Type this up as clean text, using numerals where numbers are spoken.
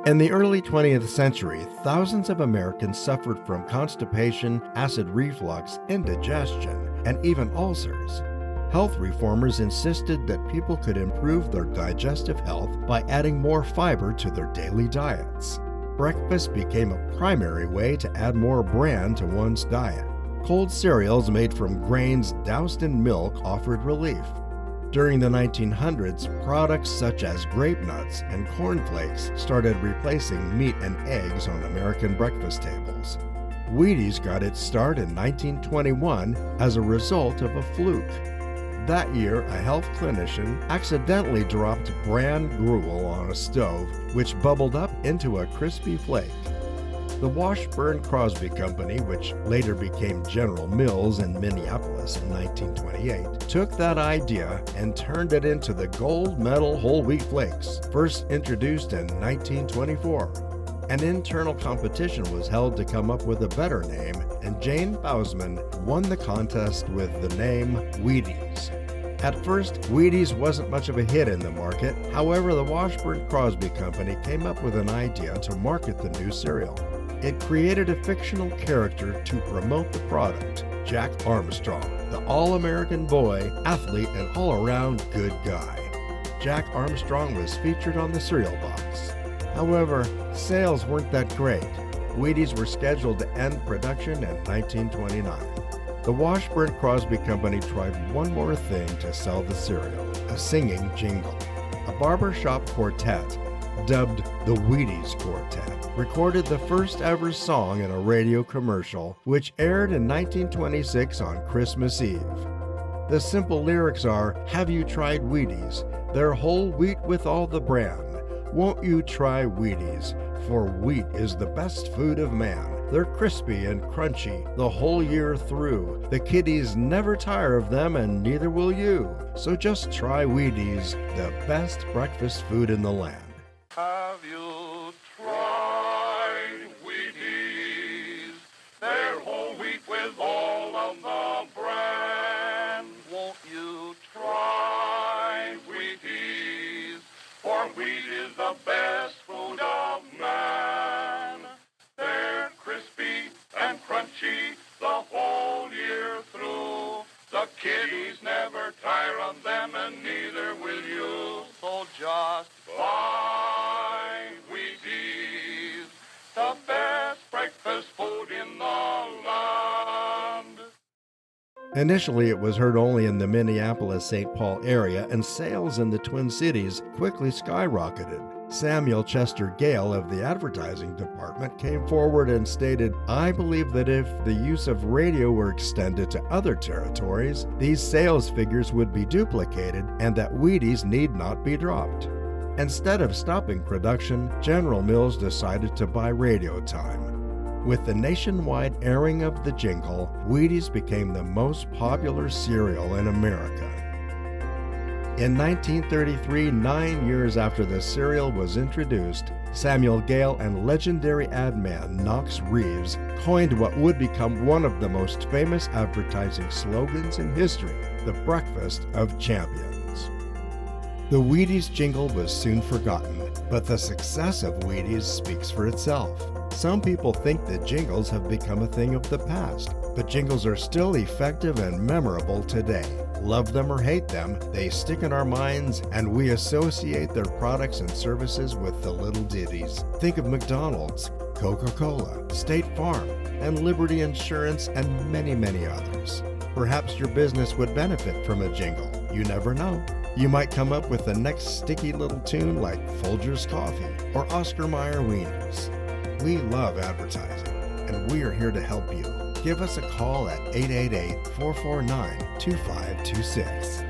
In the early 20th century, thousands of Americans suffered from constipation, acid reflux, indigestion, and even ulcers. Health reformers insisted that people could improve their digestive health by adding more fiber to their daily diets. Breakfast became a primary way to add more bran to one's diet. Cold cereals made from grains doused in milk offered relief. During the 1900s, products such as grape nuts and cornflakes started replacing meat and eggs on American breakfast tables. Wheaties got its start in 1921 as a result of a fluke. That year, a health clinician accidentally dropped bran gruel on a stove, which bubbled up into a crispy flake. The Washburn-Crosby Company, which later became General Mills in Minneapolis in 1928, took that idea and turned it into the gold medal whole wheat flakes, first introduced in 1924. An internal competition was held to come up with a better name, and Jane Bousman won the contest with the name Wheaties. At first, Wheaties wasn't much of a hit in the market. However, the Washburn-Crosby Company came up with an idea to market the new cereal. It created a fictional character to promote the product, Jack Armstrong, the all-American boy, athlete, and all-around good guy. Jack Armstrong was featured on the cereal box. However, sales weren't that great. Wheaties were scheduled to end production in 1929. The Washburn-Crosby Company tried one more thing to sell the cereal, a singing jingle. A barbershop quartet, dubbed the Wheaties Quartet, recorded the first ever song in a radio commercial, which aired in 1926 on Christmas Eve. The simple lyrics are, "Have you tried Wheaties? They're whole wheat with all the bran. Won't you try Wheaties? For wheat is the best food of man. They're crispy and crunchy the whole year through. The kiddies never tire of them and neither will you. So just try Wheaties, the best breakfast food in the land." Have you tried Wheaties? They're whole wheat with all of the bran. Won't you try Wheaties? For wheat is the best food of man. They're crispy and crunchy the whole year through. The kiddies never tire of them and neither will you. So just buy Wheaties, the best breakfast food in the land. Initially, it was heard only in the Minneapolis-St. Paul area, and sales in the Twin Cities quickly skyrocketed. Samuel Chester Gale of the advertising department came forward and stated, "I believe that if the use of radio were extended to other territories, these sales figures would be duplicated and that Wheaties need not be dropped." Instead of stopping production, General Mills decided to buy radio time. With the nationwide airing of the jingle, Wheaties became the most popular cereal in America. In 1933, 9 years after the cereal was introduced, Samuel Gale and legendary ad man Knox Reeves coined what would become one of the most famous advertising slogans in history, the breakfast of champions. The Wheaties jingle was soon forgotten, but the success of Wheaties speaks for itself. Some people think that jingles have become a thing of the past, but jingles are still effective and memorable today. Love them or hate them, they stick in our minds, and we associate their products and services with the little ditties. Think of McDonald's, Coca-Cola, State Farm, and Liberty Insurance, and many, many others. Perhaps your business would benefit from a jingle. You never know. You might come up with the next sticky little tune like Folgers Coffee or Oscar Mayer Wieners. We love advertising, and we are here to help you. Give us a call at 888-449-2526.